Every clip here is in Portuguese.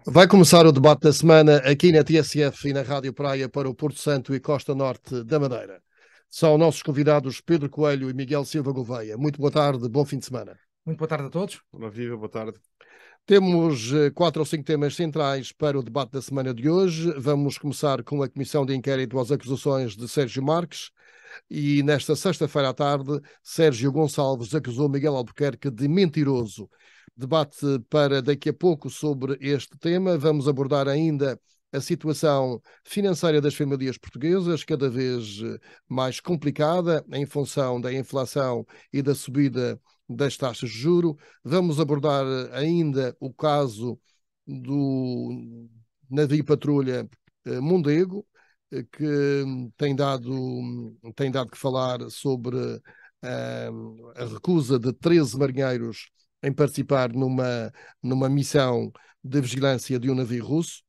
Vai começar o debate da semana aqui na TSF e na Rádio Praia para o Porto Santo e Costa Norte da Madeira. São nossos convidados Pedro Coelho e Miguel Silva Gouveia. Muito boa tarde, bom fim de semana. Muito boa tarde a todos. Olá, viva, boa tarde. Temos 4 ou 5 temas centrais para o debate da semana de hoje. Vamos começar com a Comissão de Inquérito às acusações de Sérgio Marques. E nesta sexta-feira à tarde, Sérgio Gonçalves acusou Miguel Albuquerque de mentiroso. Debate para daqui a pouco sobre este tema. Vamos abordar ainda a situação financeira das famílias portuguesas, cada vez mais complicada em função da inflação e da subida das taxas de juro. Vamos abordar ainda o caso do navio patrulha Mondego, que tem dado que falar sobre a recusa de 13 marinheiros em participar numa missão de vigilância de um navio russo.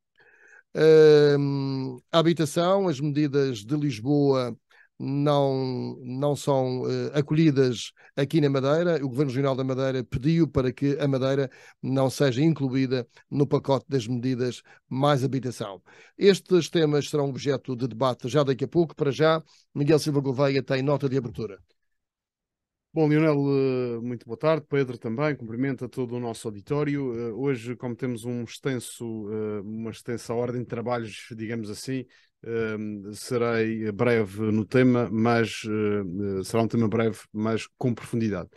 A habitação, as medidas de Lisboa não são acolhidas aqui na Madeira. O Governo Regional da Madeira pediu para que a Madeira não seja incluída no pacote das medidas mais habitação. Estes temas serão objeto de debate já daqui a pouco. Para já, Miguel Silva Gouveia tem nota de abertura. Bom, Lionel, muito boa tarde. Pedro também, cumprimento a todo o nosso auditório. Hoje, como temos uma extensa ordem de trabalhos, digamos assim, serei breve no tema, mas será um tema breve, mas com profundidade.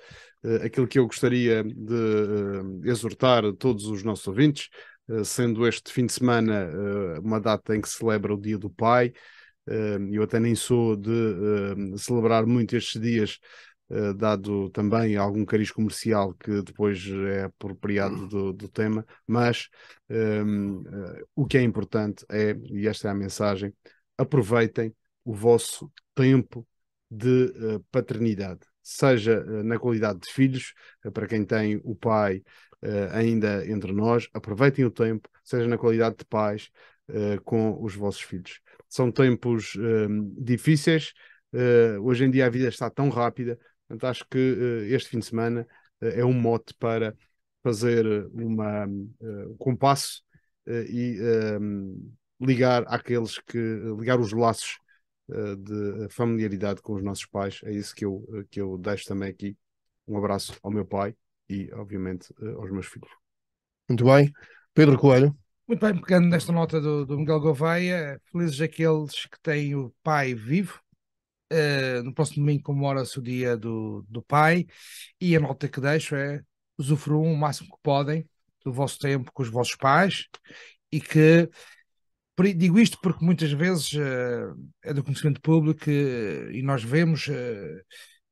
Aquilo que eu gostaria de exortar a todos os nossos ouvintes, sendo este fim de semana uma data em que se celebra o Dia do Pai, eu até nem sou de celebrar muito estes dias, dado também algum cariz comercial que depois é apropriado do tema, mas o que é importante é, e esta é a mensagem, aproveitem o vosso tempo de paternidade, seja na qualidade de filhos, para quem tem o pai ainda entre nós, aproveitem o tempo, seja na qualidade de pais com os vossos filhos. São tempos difíceis, hoje em dia a vida está tão rápida. Portanto, acho que este fim de semana é um mote para fazer um compasso e ligar os laços de familiaridade com os nossos pais. É isso que eu deixo também aqui. Um abraço ao meu pai e, obviamente, aos meus filhos. Muito bem. Pedro Coelho. Muito bem, pegando nesta nota do Miguel Gouveia, felizes aqueles que têm o pai vivo. No próximo domingo comemora-se o dia do pai, e a nota que deixo é: usufruam o máximo que podem do vosso tempo com os vossos pais, e que, digo isto porque muitas vezes é do conhecimento público, e nós vemos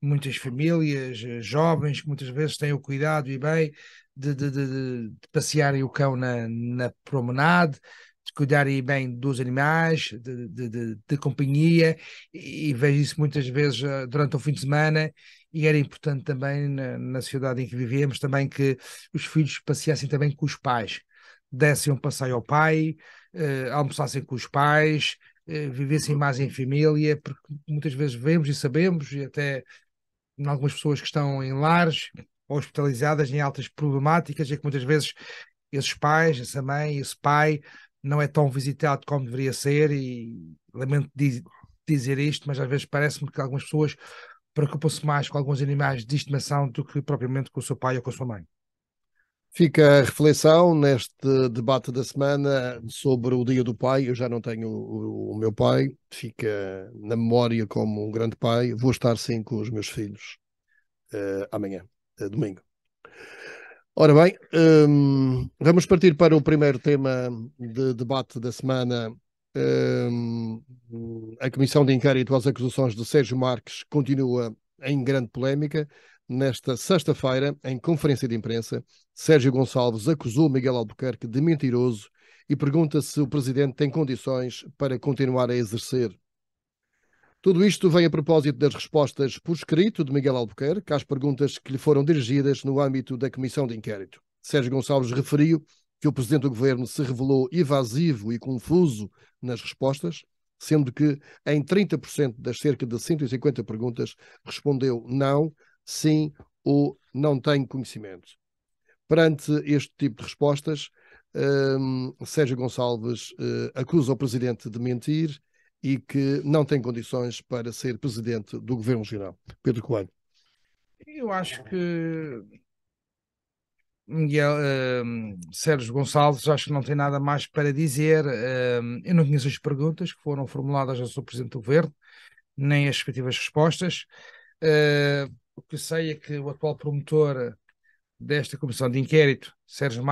muitas famílias jovens que muitas vezes têm o cuidado e bem de passearem o cão na promenade, de cuidarem bem dos animais, de companhia, e vejo isso muitas vezes durante o fim de semana. E era importante também na sociedade em que vivemos também que os filhos passeassem também com os pais, dessem um passeio ao pai, almoçassem com os pais, vivessem mais em família, porque muitas vezes vemos e sabemos, e até em algumas pessoas que estão em lares hospitalizadas em altas problemáticas, é que muitas vezes esses pais, essa mãe, esse pai não é tão visitado como deveria ser. E lamento dizer isto, mas às vezes parece-me que algumas pessoas preocupam-se mais com alguns animais de estimação do que propriamente com o seu pai ou com a sua mãe. Fica a reflexão neste debate da semana sobre o Dia do Pai. Eu já não tenho o meu pai, fica na memória como um grande pai. Vou estar sim com os meus filhos amanhã, domingo. Ora bem, vamos partir para o primeiro tema de debate da semana. A Comissão de Inquérito às acusações de Sérgio Marques continua em grande polémica. Nesta sexta-feira, em conferência de imprensa, Sérgio Gonçalves acusou Miguel Albuquerque de mentiroso e pergunta se o presidente tem condições para continuar a exercer. Tudo isto vem a propósito das respostas por escrito de Miguel Albuquerque às perguntas que lhe foram dirigidas no âmbito da Comissão de Inquérito. Sérgio Gonçalves referiu que o Presidente do Governo se revelou evasivo e confuso nas respostas, sendo que em 30% das cerca de 150 perguntas respondeu não, sim ou não tenho conhecimento. Perante este tipo de respostas, Sérgio Gonçalves acusa o presidente de mentir e que não tem condições para ser presidente do Governo Regional. Pedro Coelho. Eu acho que Miguel, Sérgio Gonçalves, acho que não tem nada mais para dizer. Eu não conheço as perguntas que foram formuladas ao Sr. Presidente do Governo, nem as respectivas respostas. O que sei é que o atual promotor desta comissão de inquérito, Sérgio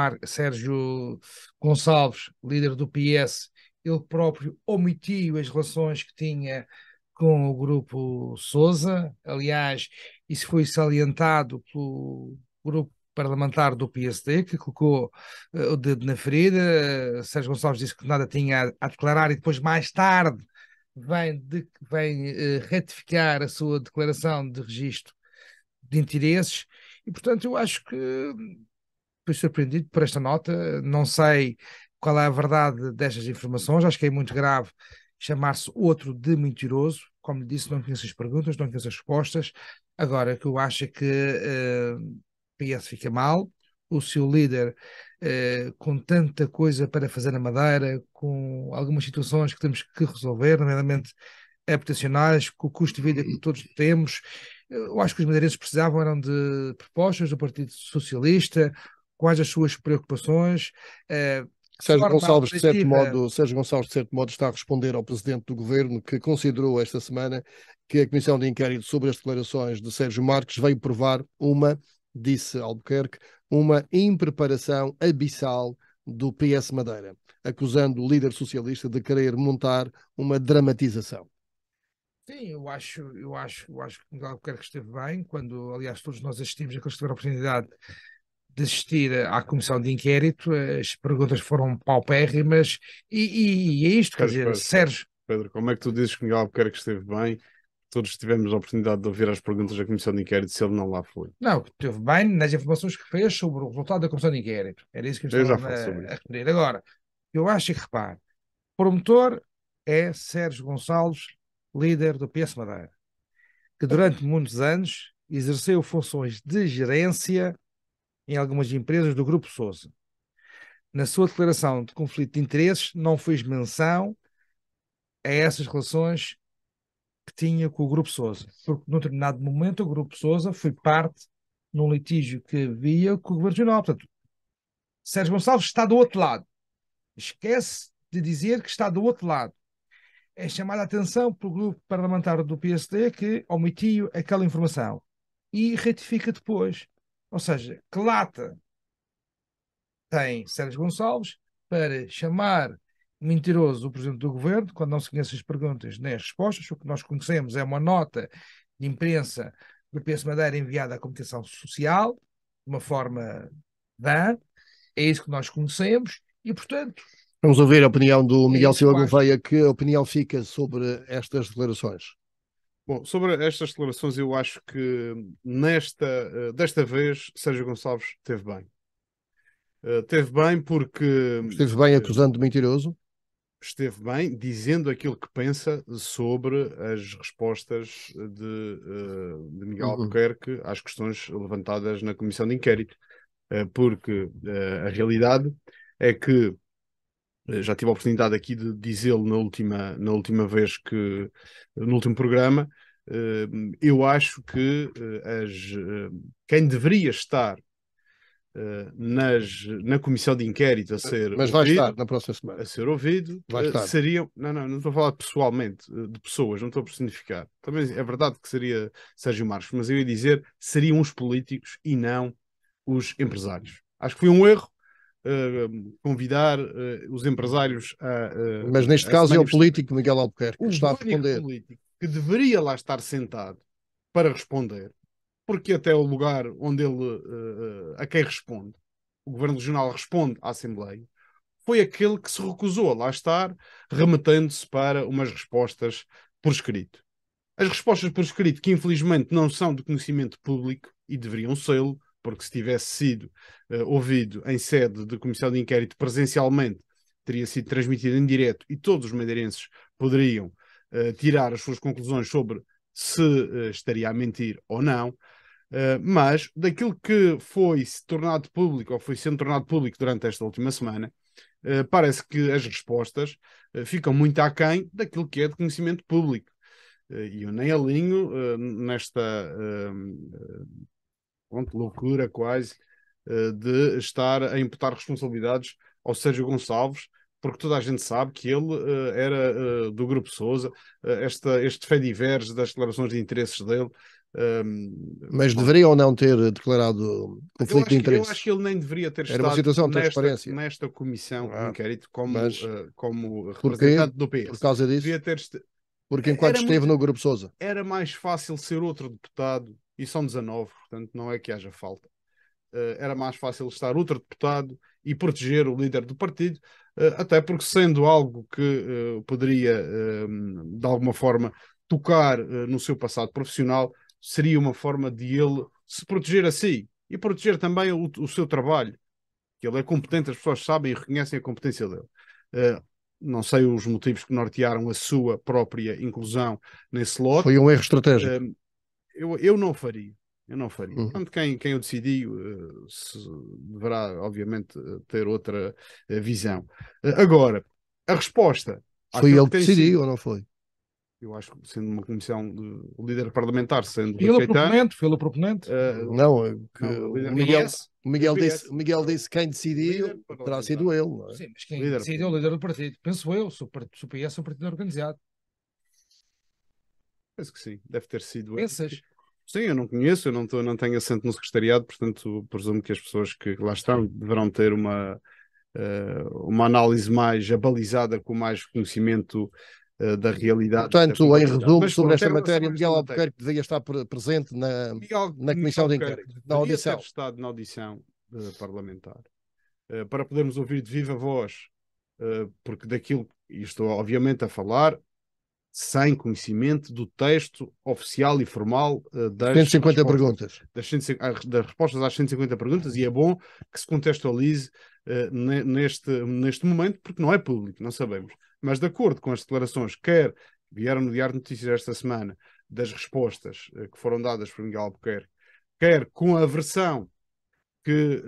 Gonçalves, líder do PS, ele próprio omitiu as relações que tinha com o grupo Sousa. Aliás, isso foi salientado pelo grupo parlamentar do PSD, que colocou o dedo na ferida. Sérgio Gonçalves disse que nada tinha a declarar e depois, mais tarde, vem retificar a sua declaração de registro de interesses. E, portanto, eu acho que fui surpreendido por esta nota. Não sei qual é a verdade destas informações. Acho que é muito grave chamar-se outro de mentiroso. Como lhe disse, não conheço as perguntas, não conheço as respostas. Agora, o que eu acho é que o PS fica mal. O seu líder, com tanta coisa para fazer na Madeira, com algumas situações que temos que resolver, nomeadamente habitacionais, com o custo de vida que todos temos. Eu acho que os madeirenses precisavam eram de propostas do Partido Socialista, quais as suas preocupações. Sérgio Gonçalves, de certo modo, está a responder ao presidente do governo, que considerou esta semana que a comissão de inquérito sobre as declarações de Sérgio Marques veio provar disse Albuquerque, uma impreparação abissal do PS Madeira, acusando o líder socialista de querer montar uma dramatização. Sim, eu acho que Miguel Albuquerque esteve bem, quando, aliás, todos nós assistimos, aqueles que tiveram a oportunidade de assistir à comissão de inquérito, as perguntas foram paupérrimas, e é isto, quer dizer, Sérgio... Pedro, como é que tu dizes que Miguel Albuquerque esteve bem? Todos tivemos a oportunidade de ouvir as perguntas da comissão de inquérito, se ele não lá foi. Não, esteve bem nas informações que fez sobre o resultado da comissão de inquérito. Era isso que eu estava a referir. Agora, eu acho que, repare, o promotor é Sérgio Gonçalves, líder do PS Madeira, que durante muitos anos exerceu funções de gerência em algumas empresas do Grupo Sousa. Na sua declaração de conflito de interesses, não fez menção a essas relações que tinha com o Grupo Sousa, porque num determinado momento o Grupo Sousa foi parte num litígio que havia com o Governo Regional. Portanto, Sérgio Gonçalves está do outro lado. Esquece de dizer que está do outro lado. É chamada a atenção pelo grupo parlamentar do PSD que omitiu aquela informação e retifica depois. Ou seja, que lata tem Sérgio Gonçalves para chamar mentiroso o Presidente do Governo, quando não se conhecem as perguntas nem as respostas. O que nós conhecemos é uma nota de imprensa do PS Madeira enviada à Comunicação Social, de uma forma vã. É isso que nós conhecemos e, portanto... Vamos ouvir a opinião do Miguel Silva Gouveia. Que opinião fica sobre estas declarações? Bom, sobre estas declarações, eu acho que desta vez Sérgio Gonçalves esteve bem. Esteve bem porque... Esteve bem acusando de mentiroso? Esteve bem dizendo aquilo que pensa sobre as respostas de Miguel Albuquerque às questões levantadas na comissão de inquérito. Porque a realidade é que já tive a oportunidade aqui de dizê-lo na última vez no último programa. Eu acho que quem deveria estar na comissão de inquérito a ser mas vai estar na próxima semana a ser ouvido, seriam, não estou a falar pessoalmente de pessoas, não estou a personificar, também é verdade que seria Sérgio Marques, mas eu ia dizer seriam os políticos e não os empresários. Acho que foi um erro convidar os empresários mas neste caso é o político Miguel Albuquerque que está a responder. O político que deveria lá estar sentado para responder, porque até o lugar onde ele a quem responde, o Governo Regional responde à Assembleia, foi aquele que se recusou a lá estar, remetendo-se para umas respostas por escrito. As respostas por escrito, que infelizmente não são de conhecimento público e deveriam sê-lo, porque se tivesse sido ouvido em sede de comissão de inquérito presencialmente, teria sido transmitido em direto e todos os madeirenses poderiam tirar as suas conclusões sobre se estaria a mentir ou não. Mas daquilo que foi tornado público, ou foi sendo tornado público durante esta última semana, parece que as respostas ficam muito aquém daquilo que é de conhecimento público. E eu nem alinho nesta loucura quase de estar a imputar responsabilidades ao Sérgio Gonçalves, porque toda a gente sabe que ele era do Grupo Sousa, este fediverge das declarações de interesses dele. Mas deveria ou não ter declarado conflito de Eu interesses? acho que ele nem deveria ter Era uma estado situação de transparência. nesta comissão de inquérito Mas como porquê? representante do PS. Por causa disso? Devia ter Porque enquanto esteve no Grupo Sousa. Era mais fácil ser outro deputado, e são 19, portanto não é que haja falta. Era mais fácil estar outro deputado e proteger o líder do partido, até porque sendo algo que poderia, de alguma forma, tocar no seu passado profissional, seria uma forma de ele se proteger a si e proteger também o seu trabalho, que ele é competente, as pessoas sabem e reconhecem a competência dele. Não sei os motivos que nortearam a sua própria inclusão nesse lote. Foi um erro estratégico. Eu não faria. Eu não faria. Portanto, quem o decidiu deverá, obviamente, ter outra visão. Agora, a resposta... Foi ele que decidiu ou não foi? Eu acho que sendo uma comissão o líder parlamentar, sendo Foi ele o proponente? Não, o Miguel disse quem decidiu terá sido ele. Não é? Sim, mas quem decidiu é o líder do partido. Penso eu, se o PS é um partido organizado. Penso que sim, deve ter sido. Pensas? Sim, eu não conheço, eu não tenho assento no secretariado, portanto presumo que as pessoas que lá estão deverão ter uma análise mais abalizada, com mais conhecimimento da realidade. Portanto, em resumo, sobre pronto, esta matéria, Miguel Albuquerque devia estar presente na comissão de inquérito, na audição. Ter estado na audição parlamentar, para podermos ouvir de viva voz, porque daquilo, e estou obviamente a falar, sem conhecimento do texto oficial e formal das 150 perguntas. Das respostas às 150 perguntas, e é bom que se contextualize neste momento, porque não é público, não sabemos. Mas de acordo com as declarações, quer vieram no Diário de Notícias esta semana, das respostas que foram dadas por Miguel Albuquerque, quer com a versão que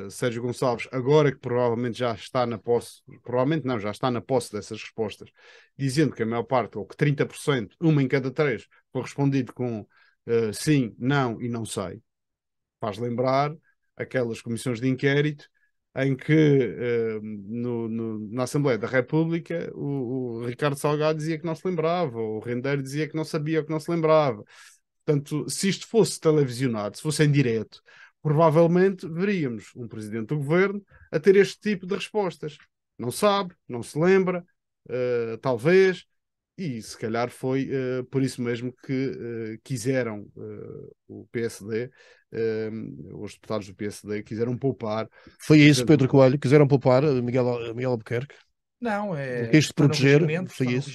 Sérgio Gonçalves, agora que provavelmente já está na posse, provavelmente não, já está na posse dessas respostas, dizendo que a maior parte, ou que 30%, uma em cada três, foi respondido com sim, não e não sei. Faz lembrar aquelas comissões de inquérito em que na Assembleia da República o Ricardo Salgado dizia que não se lembrava, o Rendeiro dizia que não sabia o que não se lembrava. Portanto, se isto fosse televisionado, se fosse em direto, provavelmente veríamos um presidente do governo a ter este tipo de respostas. Não sabe, não se lembra, talvez, e se calhar foi por isso mesmo que quiseram o PSD, os deputados do PSD quiseram poupar. Foi isso, Pedro Coelho, quiseram poupar Miguel Albuquerque? Não, é quis proteger, foi isso.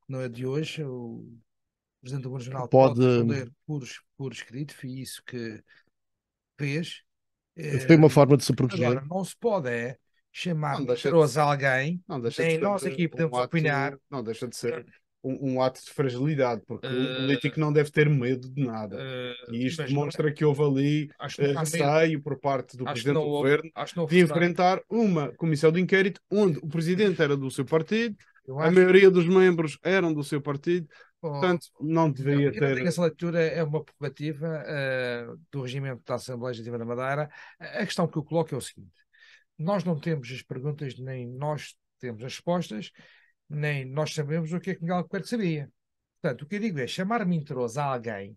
Não é de hoje, o Presidente do Governo Regional pode responder por escrito, foi isso que fez. Foi uma forma de se proteger. Agora, não se pode chamar mentiroso a alguém, nem nós aqui podemos opinar. Não deixa de ser um ato de fragilidade, porque o político não deve ter medo de nada. E isto demonstra que houve ali receio por parte do Presidente do Governo de enfrentar uma comissão de inquérito onde o Presidente era do seu partido, a maioria dos membros eram do seu partido. Portanto, não deveria ter. Essa leitura é uma prerrogativa do regimento da Assembleia Legislativa da Madeira. A questão que eu coloco é o seguinte: nós não temos as perguntas, nem nós temos as respostas, nem nós sabemos o que é que Miguel Albuquerque sabia. Portanto, o que eu digo é chamar mentiroso a alguém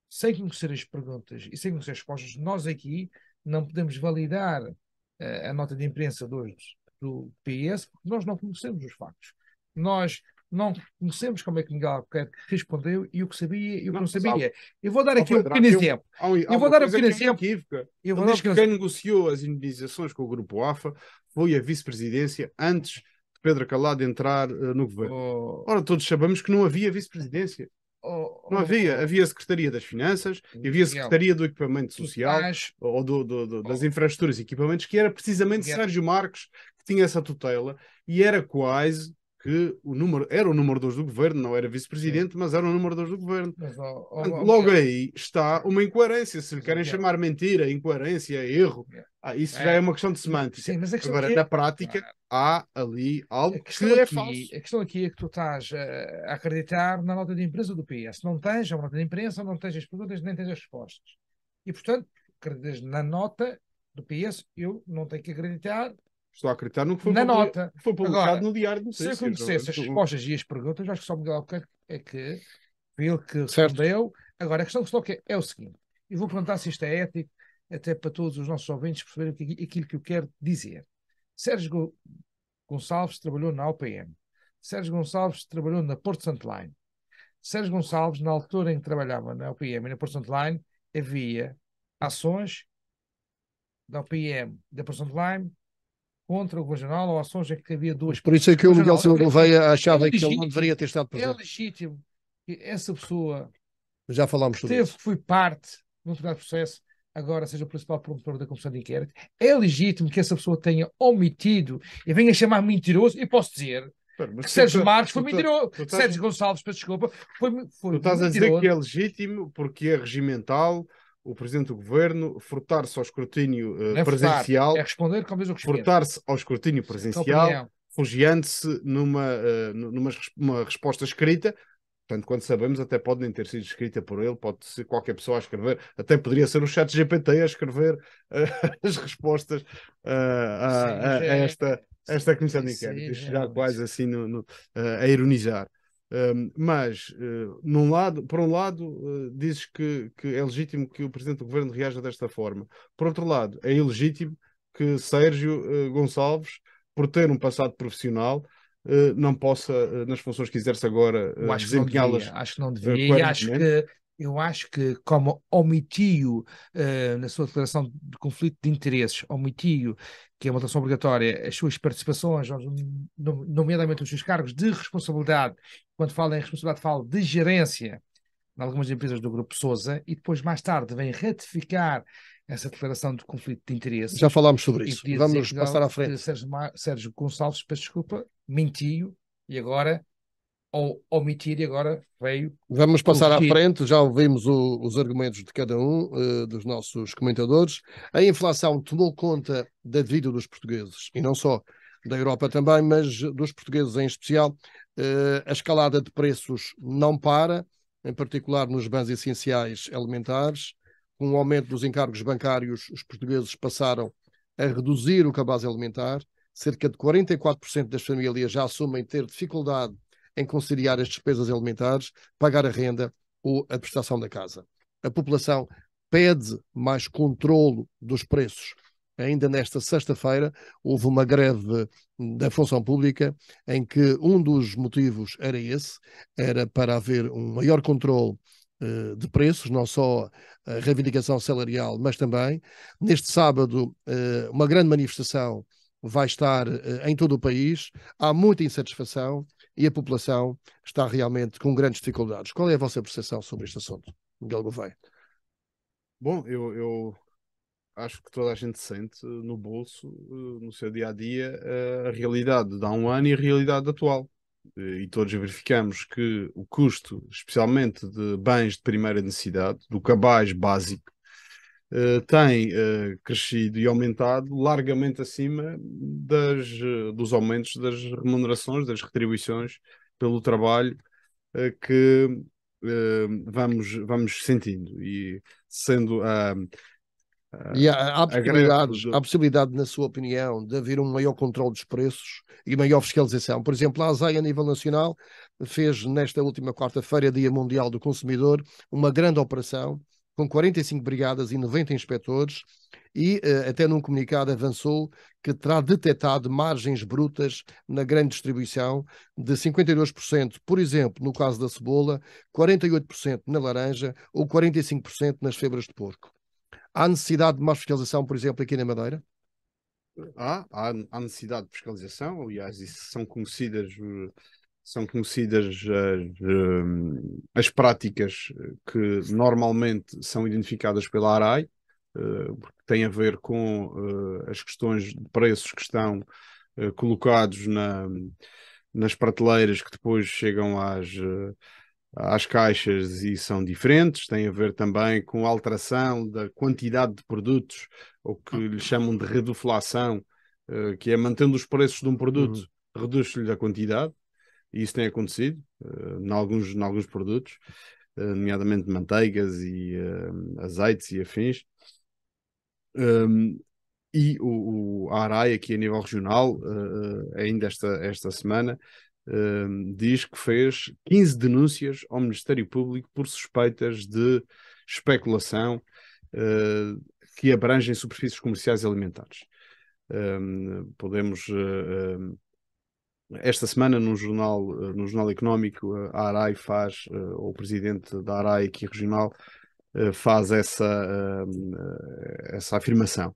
sem conhecer as perguntas e sem conhecer as respostas. Nós aqui não podemos validar a nota de imprensa do PS, porque nós não conhecemos os factos. Nós não conhecemos como é que Miguel Albuquerque respondeu e o que sabia e o que não sabia. Eu vou dar aqui um pequeno exemplo. Eu vou dar um pequeno exemplo. Ele diz que quem negociou as indenizações com o Grupo AFA foi a vice-presidência antes de Pedro Calado entrar no governo. Ora, todos sabemos que não havia vice-presidência. Não havia. Havia a Secretaria das Finanças, havia a Secretaria do Equipamento Social, ou das Infraestruturas e Equipamentos, que era precisamente Sérgio Marques que tinha essa tutela, e era quase que era o número 2 do governo, não era vice-presidente, mas era o número 2 do governo. Mas, Logo aí está uma incoerência. Se lhe querem chamar mentira, incoerência, erro, isso já é uma questão de semântica. Sim, mas agora, na prática, há ali algo que é falso. A questão aqui é que tu estás a acreditar na nota de imprensa do PS. Não tens a nota de imprensa, não tens as perguntas, nem tens as respostas. E, portanto, acreditas na nota do PS, eu não tenho que acreditar. Estou a acreditar no que foi, nota. Foi publicado Agora, no Diário de Se Notícias. eu conhecesse as respostas e as perguntas, acho que só Miguel Albuquerque é que foi ele que respondeu. Agora, a questão que se coloca é o seguinte: eu vou perguntar se isto é ético, até para todos os nossos ouvintes perceberem aquilo que eu quero dizer. Sérgio Gonçalves trabalhou na OPM. Sérgio Gonçalves trabalhou na Porto Santo Line. Sérgio Gonçalves, na altura em que trabalhava na OPM e na Porto Santo Line, havia ações da OPM e da Porto Santo Line contra o Regional, ou ações em que havia duas... Por isso é que o Miguel Silva Gouveia achava que ele não deveria ter estado presente. É legítimo que essa pessoa já falámos sobre isso, que foi parte de um determinado processo, agora seja o principal promotor da Comissão de Inquérito. É legítimo que essa pessoa tenha omitido e venha chamar mentiroso, e posso dizer que Sérgio Marques foi mentiroso. Sérgio Gonçalves, peço desculpa, foi tu estás a dizer que é legítimo porque é regimental o Presidente do Governo furtar-se ao escrutínio presencial. É responder como diz o que furtar-se ao escrutínio presencial, refugiando-se numa resposta escrita. Portanto, quando sabemos, até pode nem ter sido escrita por ele, pode ser qualquer pessoa a escrever, até poderia ser o ChatGPT a escrever as respostas a esta comissão de inquérito. Isto já quase assim a ironizar. Mas, por um lado, dizes que é legítimo que o Presidente do Governo reaja desta forma. Por outro lado, é ilegítimo que Sérgio Gonçalves, por ter um passado profissional, não possa, nas funções que exerce agora, desempenhá-las. Acho que não devia. Eu acho que como omitiu na sua declaração de conflito de interesses, omitiu, que é uma declaração obrigatória, as suas participações, nomeadamente os seus cargos de responsabilidade, quando fala em responsabilidade, fala de gerência em algumas empresas do Grupo Sousa, e depois, mais tarde, vem ratificar essa declaração de conflito de interesses. Já falámos sobre isso. Vamos passar à frente. Sérgio Gonçalves, peço desculpa, mentiu e agora, ou omitir, e agora veio... Vamos passar à frente, já ouvimos os argumentos de cada um dos nossos comentadores. A inflação tomou conta da vida dos portugueses, e não só da Europa também, mas dos portugueses em especial. A escalada de preços não para, em particular nos bens essenciais alimentares. Com o aumento dos encargos bancários, os portugueses passaram a reduzir o cabaz alimentar. Cerca de 44% das famílias já assumem ter dificuldade em conciliar as despesas alimentares, pagar a renda ou a prestação da casa. A população pede mais controlo dos preços. Ainda nesta sexta-feira houve uma greve da função pública em que um dos motivos era esse, era para haver um maior controle de preços, não só a reivindicação salarial, mas também, neste sábado, uma grande manifestação vai estar em todo o país, há muita insatisfação e a população está realmente com grandes dificuldades. Qual é a vossa percepção sobre este assunto, Miguel Gouveia? Bom, eu acho que toda a gente sente no bolso, no seu dia-a-dia, a realidade de há um ano e a realidade atual. E todos verificamos que o custo, especialmente de bens de primeira necessidade, do cabaz básico, tem crescido e aumentado largamente acima dos aumentos das remunerações, das retribuições pelo trabalho que vamos sentindo. E sendo E há possibilidade, na sua opinião, de haver um maior controle dos preços e maior fiscalização? Por exemplo, a ASAI, a nível nacional, fez nesta última quarta-feira, Dia Mundial do Consumidor, uma grande operação com 45 brigadas e 90 inspectores e até num comunicado avançou que terá detectado margens brutas na grande distribuição de 52%, por exemplo, no caso da cebola, 48% na laranja ou 45% nas febras de porco. Há necessidade de mais fiscalização, por exemplo, aqui na Madeira? Há necessidade de fiscalização, aliás, isso são conhecidas as práticas que normalmente são identificadas pela ARAI, porque tem a ver com as questões de preços que estão colocados nas prateleiras que depois chegam às caixas e são diferentes, tem a ver também com a alteração da quantidade de produtos, ou que lhe chamam de reduflação, que é mantendo os preços de um produto, reduz-se-lhe a quantidade, e isso tem acontecido em alguns produtos, nomeadamente manteigas e azeites e afins. E a ARAI, aqui a nível regional, ainda esta semana, diz que fez 15 denúncias ao Ministério Público por suspeitas de especulação que abrangem superfícies comerciais e alimentares. Esta semana no Jornal Económico, a ARAI faz, ou o presidente da ARAI aqui regional, faz essa afirmação.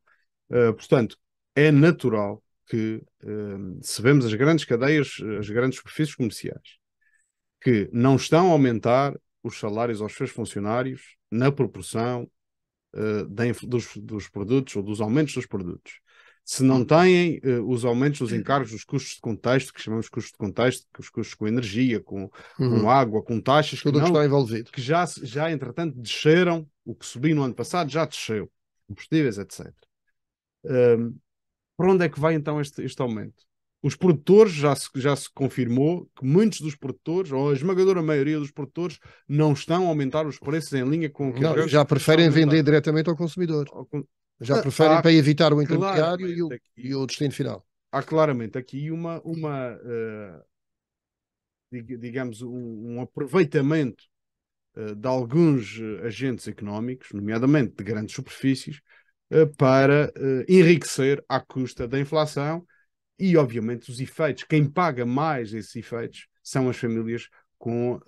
Portanto, é natural que, se vemos as grandes cadeias, as grandes superfícies comerciais, que não estão a aumentar os salários aos seus funcionários na proporção dos produtos ou dos aumentos dos produtos. Se não têm os aumentos dos encargos dos custos de contexto, que chamamos de custos de contexto, que os custos com energia, com água, com taxas, tudo o que está envolvido, que já entretanto desceram, o que subiu no ano passado já desceu, combustíveis, etc. Para onde é que vai então este aumento? Os produtores, já se confirmou que muitos dos produtores, ou a esmagadora maioria dos produtores, não estão a aumentar os preços em linha com o que já preferem vender diretamente ao consumidor. Já preferem para evitar o intermediário e o destino final. Há claramente aqui digamos, um aproveitamento de alguns agentes económicos, nomeadamente de grandes superfícies, para enriquecer à custa da inflação e, obviamente, os efeitos. Quem paga mais esses efeitos são as famílias com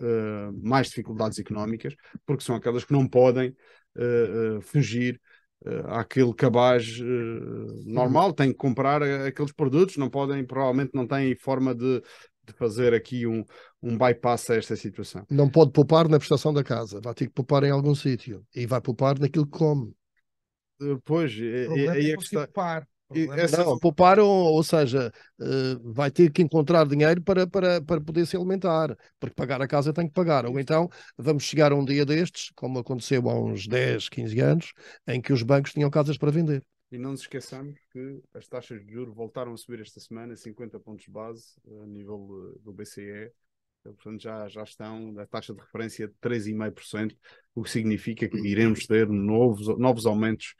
mais dificuldades económicas, porque são aquelas que não podem fugir àquele cabaz normal, têm que comprar aqueles produtos, não podem, provavelmente não têm forma de fazer aqui um bypass a esta situação. Não pode poupar na prestação da casa, vai ter que poupar em algum sítio e vai poupar naquilo que come. Pois, aí é que está. Não, poupar, ou seja, vai ter que encontrar dinheiro para poder se alimentar, porque pagar a casa tem que pagar. Ou então vamos chegar a um dia destes, como aconteceu há uns 10, 15 anos, em que os bancos tinham casas para vender. E não nos esqueçamos que as taxas de juros voltaram a subir esta semana 50 pontos base a nível do BCE. Portanto, já estão a taxa de referência de 3,5%, o que significa que iremos ter novos aumentos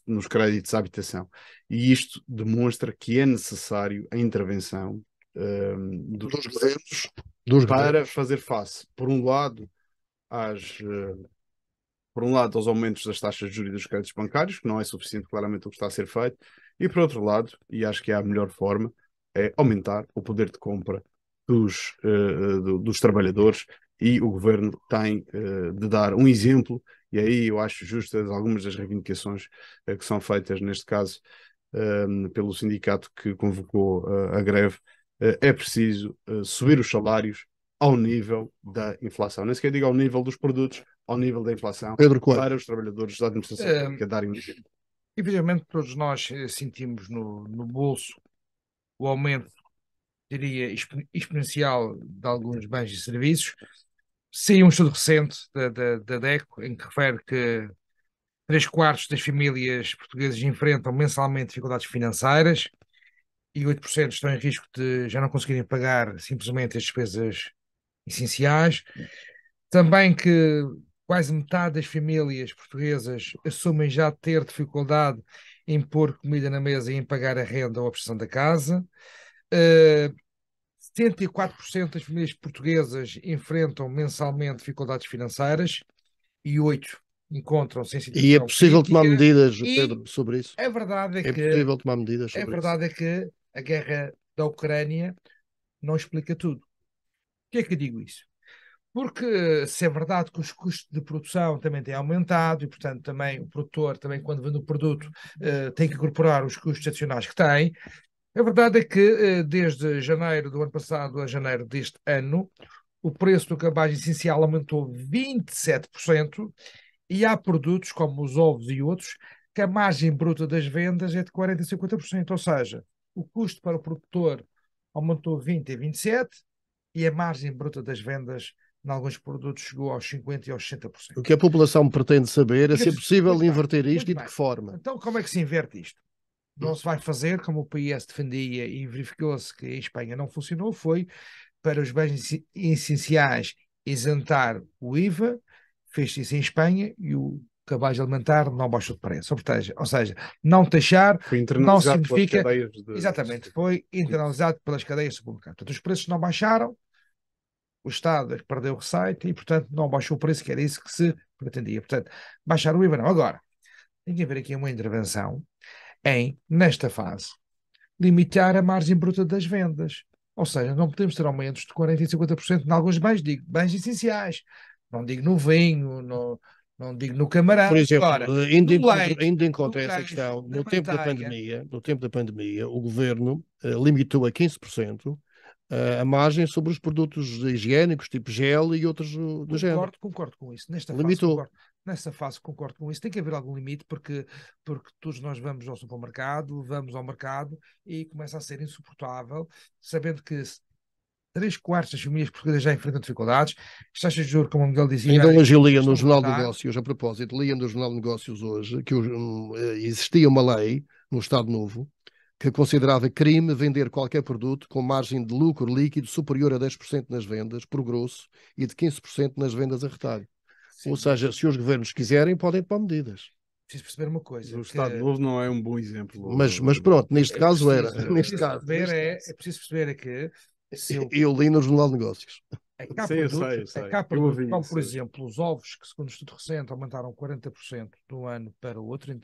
nos créditos à habitação. E isto demonstra que é necessário a intervenção dos governos fazer face, por um lado, aos aumentos das taxas de juros e dos créditos bancários, que não é suficiente claramente o que está a ser feito, e por outro lado, e acho que é a melhor forma, é aumentar o poder de compra dos trabalhadores, e o governo tem de dar um exemplo, e aí eu acho justas algumas das reivindicações que são feitas, neste caso, pelo sindicato que convocou a greve. É preciso subir os salários ao nível da inflação. Nem sequer digo ao nível dos produtos, ao nível da inflação, para os trabalhadores da administração pública darem um exemplo. Evidentemente, todos nós sentimos no bolso o aumento, diria, exponencial de alguns bens e serviços. Saiu um estudo recente da DECO, em que refere que 3/4 das famílias portuguesas enfrentam mensalmente dificuldades financeiras e 8% estão em risco de já não conseguirem pagar simplesmente as despesas essenciais. Também que quase metade das famílias portuguesas assumem já ter dificuldade em pôr comida na mesa e em pagar a renda ou a prestação da casa. 74% das famílias portuguesas enfrentam mensalmente dificuldades financeiras e 8% encontram-se em situação E é possível tomar medidas, Pedro, sobre isso? A verdade é possível tomar medidas sobre isso. A verdade é que a guerra da Ucrânia não explica tudo. Por que é que eu digo isso? Porque se é verdade que os custos de produção também têm aumentado e, portanto, também o produtor, também quando vende o produto, tem que incorporar os custos adicionais que tem. A verdade é que desde janeiro do ano passado a janeiro deste ano, o preço do cabaz essencial aumentou 27% e há produtos como os ovos e outros que a margem bruta das vendas é de 40% a 50%, ou seja, o custo para o produtor aumentou 20 e 27, e a margem bruta das vendas em alguns produtos chegou aos 50% e aos 60%. O que a população pretende saber é se é possível Muito bem, inverter isto muito e de que forma. Então, como é que se inverte isto? Não se vai fazer como o PS defendia e verificou-se que em Espanha não funcionou, foi para os bens essenciais isentar o IVA, fez isso em Espanha e o cabaz alimentar não baixou de preço. Ou seja, não taxar não significa... Exatamente, foi internalizado pelas cadeias de supermercado. Portanto, os preços não baixaram, o Estado é que perdeu receita e, portanto, não baixou o preço, que era isso que se pretendia. Portanto, baixar o IVA não. Agora, tem que haver aqui uma intervenção em, nesta fase, limitar a margem bruta das vendas. Ou seja, não podemos ter aumentos de 40% e 50% em alguns bens, digo, bens essenciais. Não digo no vinho, não digo no camarão. Por exemplo, agora, indo leite, em contra essa questão, no tempo da pandemia, o governo limitou a 15% a margem sobre os produtos higiênicos, tipo gel e outros do género. Concordo com isso. Nessa fase concordo com isso. Tem que haver algum limite, porque todos nós vamos ao supermercado, vamos ao mercado e começa a ser insuportável, sabendo que 3/4 das famílias portuguesas já enfrentam dificuldades. As taxas de juros, como o Miguel dizia... Ainda hoje eu lia no Jornal de Negócios, a propósito, lia no Jornal de Negócios hoje, que existia uma lei no Estado Novo que considerava crime vender qualquer produto com margem de lucro líquido superior a 10% nas vendas, por grosso, e de 15% nas vendas a retalho. Sim, ou seja, se os governos quiserem, podem tomar medidas. Preciso perceber uma coisa. O Estado Novo não é um bom exemplo. Mas pronto, neste caso era. Neste caso. É preciso perceber que... Eu li no Jornal de Negócios. Cá produtos, como por exemplo os ovos, que segundo o estudo recente aumentaram 40% de um ano para o outro,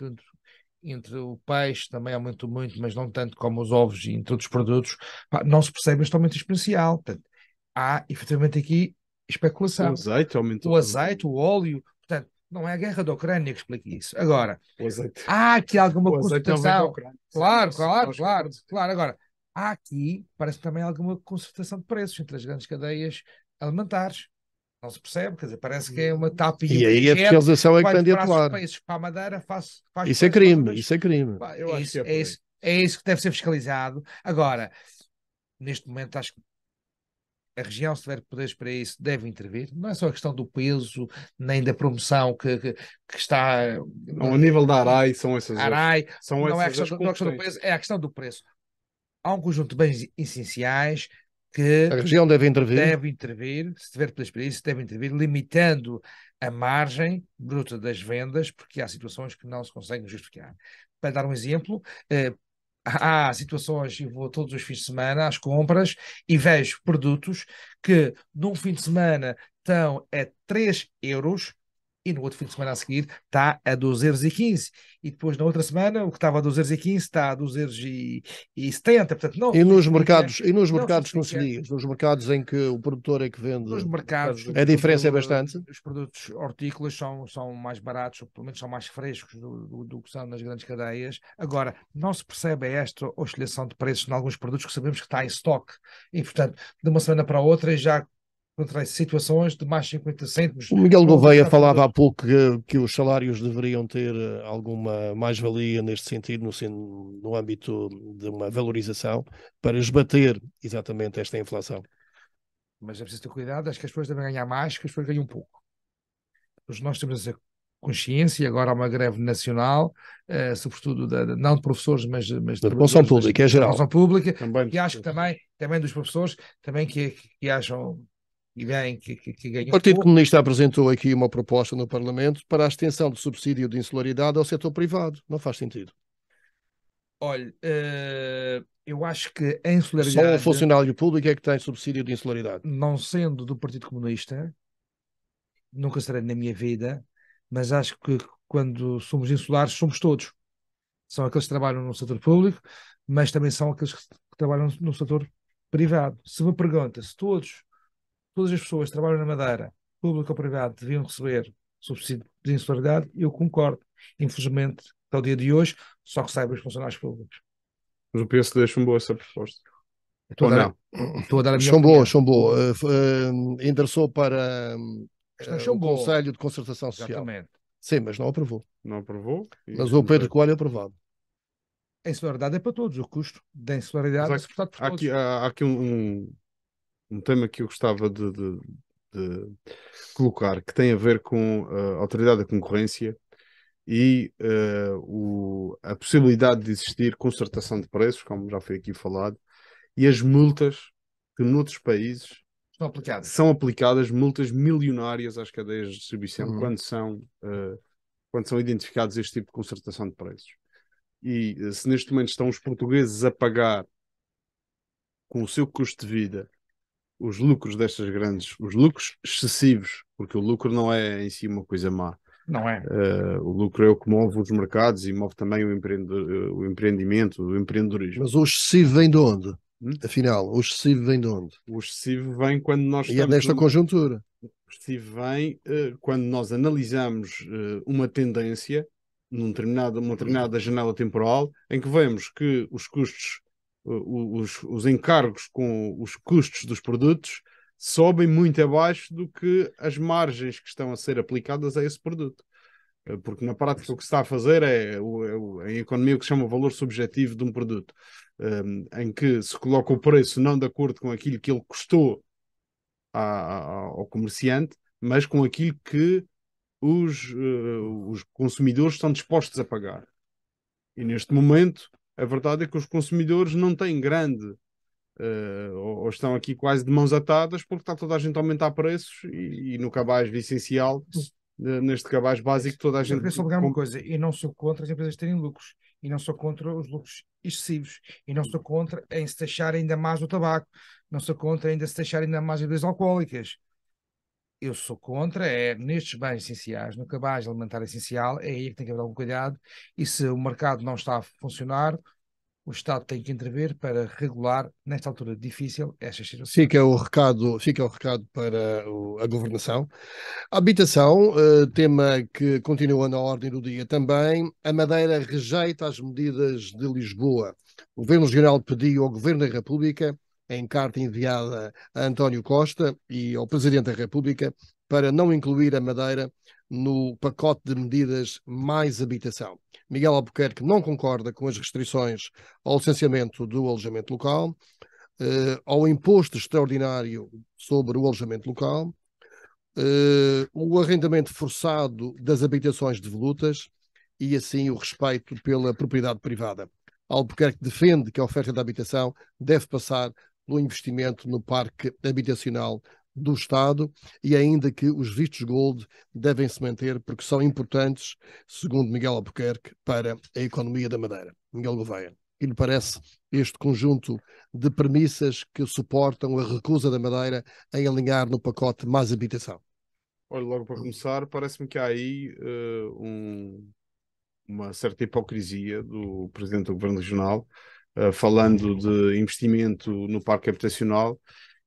entre o peixe também aumentou muito, mas não tanto como os ovos e entre outros produtos, não se percebe este aumento exponencial. Portanto, há efetivamente aqui especulação. O azeite aumentou. O azeite, o óleo, portanto, não é a guerra da Ucrânia que explica isso. Agora, há aqui alguma concertação. Claro. Agora, há aqui, parece também alguma concertação de preços entre as grandes cadeias alimentares. Não se percebe, quer dizer, parece que é uma tapa e aí a fiscalização é que tem de atuar. Para a Madeira faz isso é crime, isso é crime. É isso que deve ser fiscalizado. Agora, neste momento, acho que a região, se tiver poderes para isso, deve intervir. Não é só a questão do peso, nem da promoção que está... Não, a nível da ARAI, são essas... não é a questão do peso, é a questão do preço. Há um conjunto de bens essenciais que a região deve intervir, se tiver poderes para isso, deve intervir, limitando a margem bruta das vendas, porque há situações que não se conseguem justificar. Para dar um exemplo, há situações, eu vou todos os fins de semana às compras e vejo produtos que num fim de semana estão a 3 euros e no outro fim de semana a seguir está a 2,15 e depois na outra semana o que estava a 2,15 está a 2,70. Portanto, não e nos mercados conselheiros, nos mercados em que o produtor é que vende, nos mercados, a diferença é bastante. Os produtos hortícolas são mais baratos, ou pelo menos são mais frescos do que são nas grandes cadeias. Agora, não se percebe esta oscilação de preços em alguns produtos que sabemos que está em estoque e, portanto, de uma semana para a outra já contra situações de mais 50 cêntimos. O Miguel Gouveia falava há pouco que os salários deveriam ter alguma mais-valia neste sentido, no âmbito de uma valorização, para esbater exatamente esta inflação. Mas é preciso ter cuidado, acho que as pessoas devem ganhar mais, que as pessoas ganham pouco. Nós temos essa consciência, e agora há uma greve nacional, sobretudo não de professores, mas da função pública, é geral. Função pública, e acho que também dos professores, também que acham... O Partido Comunista apresentou aqui uma proposta no Parlamento para a extensão do subsídio de insularidade ao setor privado. Não faz sentido. Olha, eu acho que a insularidade... Só o funcionário público é que tem subsídio de insularidade. Não sendo do Partido Comunista, nunca serei na minha vida, mas acho que quando somos insulares somos todos. São aqueles que trabalham no setor público, mas também são aqueles que trabalham no setor privado. Se me pergunta se todas as pessoas que trabalham na Madeira, público ou privado, deviam receber subsídio de insularidade, eu concordo. Infelizmente, até o dia de hoje, só recebem os funcionários públicos. Mas o PSD chumbou essa proposta. Estou a dar a minha chumbou. Endereçou para o Conselho de Concertação Social. Exatamente. Sim, mas não aprovou. Não aprovou. Mas o Pedro Coelho aprovado. A insularidade é para todos, o custo da insularidade é suportado por todos. Há aqui um tema que eu gostava de colocar, que tem a ver com a autoridade da concorrência e a possibilidade de existir concertação de preços, como já foi aqui falado, e as multas que noutros países são aplicadas, multas milionárias às cadeias de distribuição quando são identificados este tipo de concertação de preços. E se neste momento estão os portugueses a pagar com o seu custo de vida os lucros destas os lucros excessivos, porque o lucro não é em si uma coisa má. Não é? O lucro é o que move os mercados e move também o empreendimento, o empreendedorismo. Mas o excessivo vem de onde? Afinal, o excessivo vem de onde? O excessivo vem quando nós E é nesta conjuntura. O excessivo vem quando nós analisamos uma tendência uma determinada janela temporal em que vemos que os custos, os encargos com os custos dos produtos sobem muito abaixo do que as margens que estão a ser aplicadas a esse produto. Porque na prática o que se está a fazer é em economia o que se chama o valor subjetivo de um produto, em que se coloca o preço não de acordo com aquilo que ele custou ao comerciante, mas com aquilo que os consumidores estão dispostos a pagar. E neste momento, a verdade é que os consumidores não têm grande, ou estão aqui quase de mãos atadas, porque está toda a gente a aumentar preços e no cabaz essencial, neste cabaz básico, toda a gente... Eu queria só pegar uma coisa, e não sou contra as empresas terem lucros, e não sou contra os lucros excessivos, e não sou contra em se taxar ainda mais o tabaco, não sou contra ainda se taxar ainda mais as bebidas alcoólicas. Eu sou contra, nestes bens essenciais, no cabaz alimentar essencial, é aí que tem que haver algum cuidado, e se o mercado não está a funcionar, o Estado tem que intervir para regular, nesta altura difícil, estas situações. Fica o recado para a governação. A habitação, tema que continua na ordem do dia também. A Madeira rejeita as medidas de Lisboa. O Governo Regional pediu ao Governo da República, em carta enviada a António Costa e ao Presidente da República, para não incluir a Madeira no pacote de medidas mais habitação. Miguel Albuquerque não concorda com as restrições ao licenciamento do alojamento local, ao imposto extraordinário sobre o alojamento local, o arrendamento forçado das habitações devolutas e, assim, o respeito pela propriedade privada. Albuquerque defende que a oferta de habitação deve passar pelo investimento no parque habitacional do Estado e ainda que os vistos gold devem se manter porque são importantes, segundo Miguel Albuquerque, para a economia da Madeira. Miguel Gouveia, que lhe parece este conjunto de premissas que suportam a recusa da Madeira em alinhar no pacote mais habitação? Olha, logo para começar, parece-me que há aí uma certa hipocrisia do Presidente do Governo Regional, falando de investimento no parque habitacional.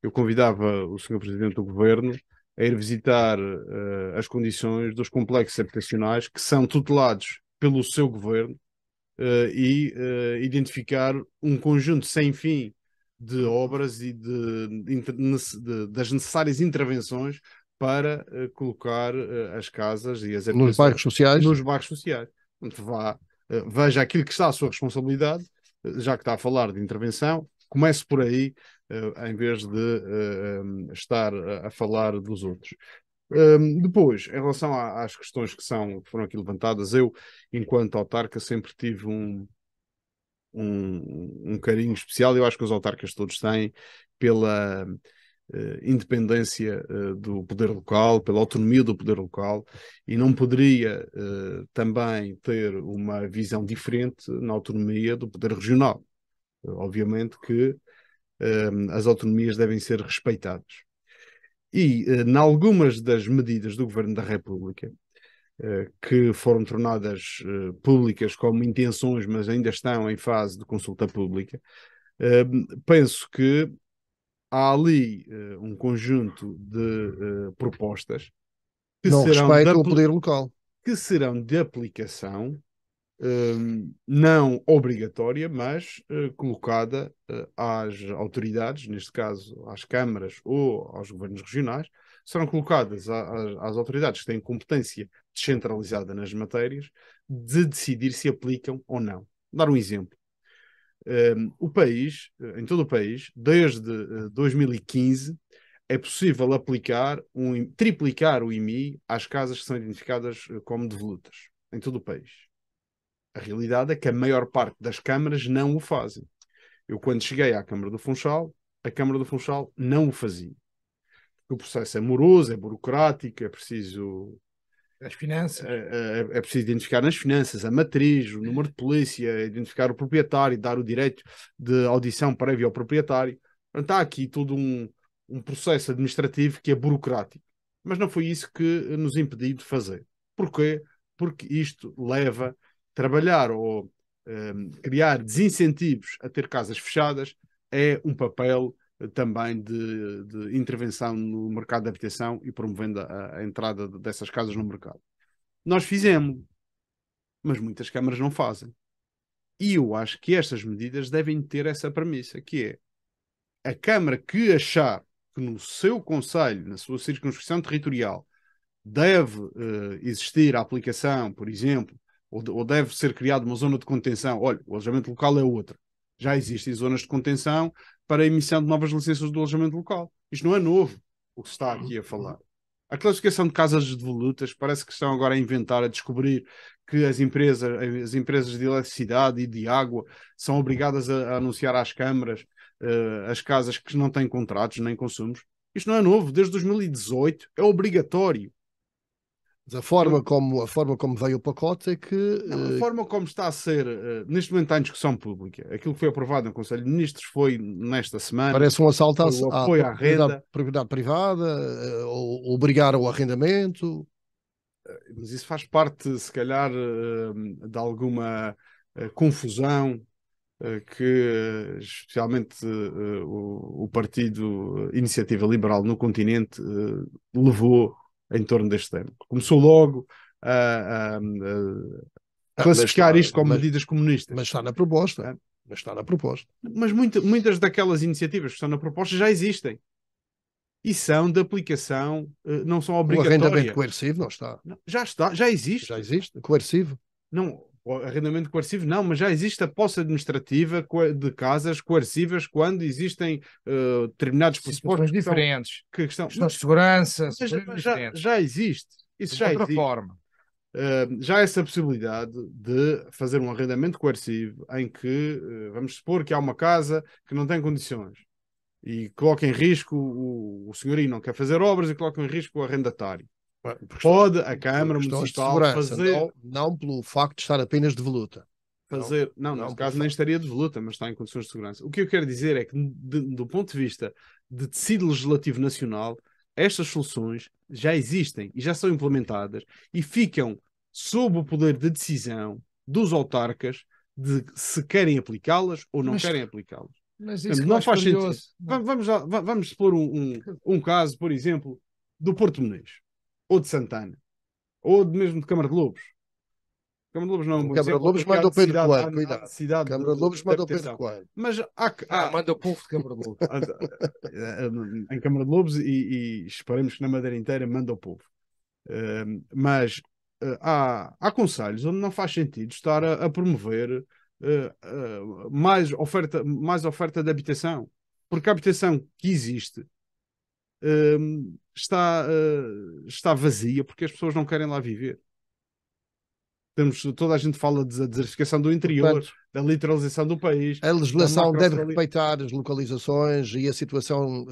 Eu convidava o Sr. Presidente do Governo a ir visitar as condições dos complexos habitacionais que são tutelados pelo seu Governo e identificar um conjunto sem fim de obras e das necessárias intervenções para colocar as casas e as nos bairros sociais. Nos bairros sociais. Veja aquilo que está à sua responsabilidade, já que está a falar de intervenção, comece por aí, em vez de estar a falar dos outros. Depois, em relação às questões que foram aqui levantadas, eu, enquanto autarca, sempre tive um carinho especial, eu acho que os autarcas todos têm, pela independência do poder local, pela autonomia do poder local, e não poderia também ter uma visão diferente na autonomia do poder regional. Obviamente que as autonomias devem ser respeitadas. E, em algumas das medidas do Governo da República, que foram tornadas públicas como intenções, mas ainda estão em fase de consulta pública, penso que há ali um conjunto de propostas que não respeitam o poder local, que serão de aplicação não obrigatória, mas colocada às autoridades, neste caso às câmaras ou aos governos regionais, serão colocadas às autoridades que têm competência descentralizada nas matérias de decidir se aplicam ou não. Dar um exemplo. O país, em todo o país, desde 2015, é possível triplicar o IMI às casas que são identificadas como devolutas, em todo o país. A realidade é que a maior parte das câmaras não o fazem. Eu, quando cheguei à Câmara do Funchal, a Câmara do Funchal não o fazia. O processo é moroso, é burocrático, é preciso As finanças. é preciso identificar nas finanças a matriz, o número de polícia, identificar o proprietário, dar o direito de audição prévia ao proprietário. Portanto, há aqui todo um processo administrativo que é burocrático. Mas não foi isso que nos impediu de fazer. Porquê? Porque isto leva a trabalhar ou criar desincentivos a ter casas fechadas, é um papel também de intervenção no mercado de habitação e promovendo a entrada dessas casas no mercado. Nós fizemos, mas muitas câmaras não fazem. E eu acho que estas medidas devem ter essa premissa, que é a Câmara que achar que no seu concelho, na sua circunscrição territorial, deve existir a aplicação, por exemplo, ou deve ser criada uma zona de contenção. Olha, o alojamento local é outra. Já existem zonas de contenção para a emissão de novas licenças do alojamento local. Isto não é novo, o que se está aqui a falar. A classificação de casas devolutas parece que estão agora a inventar, a descobrir que as empresas de eletricidade e de água são obrigadas a anunciar às câmaras as casas que não têm contratos nem consumos. Isto não é novo, desde 2018 é obrigatório. A forma como veio o pacote é que... Não, a forma como está a ser, neste momento está em discussão pública. Aquilo que foi aprovado no Conselho de Ministros foi nesta semana. Parece um assalto o apoio à renda. Propriedade privada, obrigar ao arrendamento. Mas isso faz parte, se calhar, de alguma confusão que especialmente o Partido Iniciativa Liberal no continente levou em torno deste tema. Começou logo a classificar isto como medidas comunistas. Mas está na proposta. Mas está na proposta. Mas muitas daquelas iniciativas que estão na proposta já existem. E são de aplicação, não são obrigatórias. O arrendamento coercivo não está. Não, já está, já existe. Já existe, coercivo. Não, o arrendamento coercivo não, mas já existe a posse administrativa de casas coercivas quando existem determinados pressupostos diferentes. Questão de segurança, já existe. Isso já existe. Forma. Já há essa possibilidade de fazer um arrendamento coercivo em que, vamos supor que há uma casa que não tem condições e coloca em risco o senhorio não quer fazer obras e coloca em risco o arrendatário. Pode a Câmara Municipal fazer... Não pelo facto de estar apenas de voluta. Não, nesse caso nem estaria de voluta, mas está em condições de segurança. O que eu quero dizer é que, do ponto de vista de tecido legislativo nacional, estas soluções já existem e já são implementadas e ficam sob o poder de decisão dos autarcas de se querem aplicá-las ou não querem aplicá-las. Mas isso não faz sentido. Vamos supor um caso, por exemplo, do Porto Menês, ou de Santana, ou mesmo de Câmara de Lobos. Câmara de Lobos não é um bom Câmara de Lobos manda o Pedro Coelho, cuidado. Câmara de Lobos manda o Pedro Coelho. Mas manda o povo de Câmara de Lobos. Em Câmara de Lobos e esperemos que na Madeira inteira manda o povo. Mas há concelhos onde não faz sentido estar a promover mais oferta de habitação, porque a habitação que existe está vazia porque as pessoas não querem lá viver. Toda a gente fala da desertificação do interior, portanto, da literalização do país. A legislação deve respeitar as localizações e a situação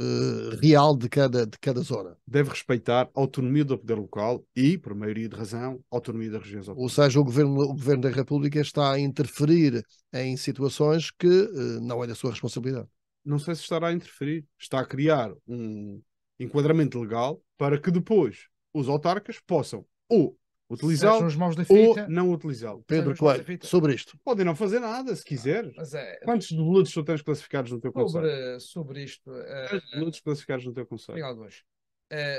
real de cada zona. Deve respeitar a autonomia do poder local e, por maioria de razão, a autonomia das regiões autónomas. Ou seja, o governo da República está a interferir em situações que não é da sua responsabilidade. Não sei se estará a interferir. Está a criar um enquadramento legal para que depois os autarcas possam ou utilizá-lo ou não utilizá-lo. Pedro Coelho, sobre isto. Podem não fazer nada, se quiser. Quantos devolutos tu tens classificados no teu conselho? Sobre isto... Quantos devolutos classificados no teu conselho? Tem alguns.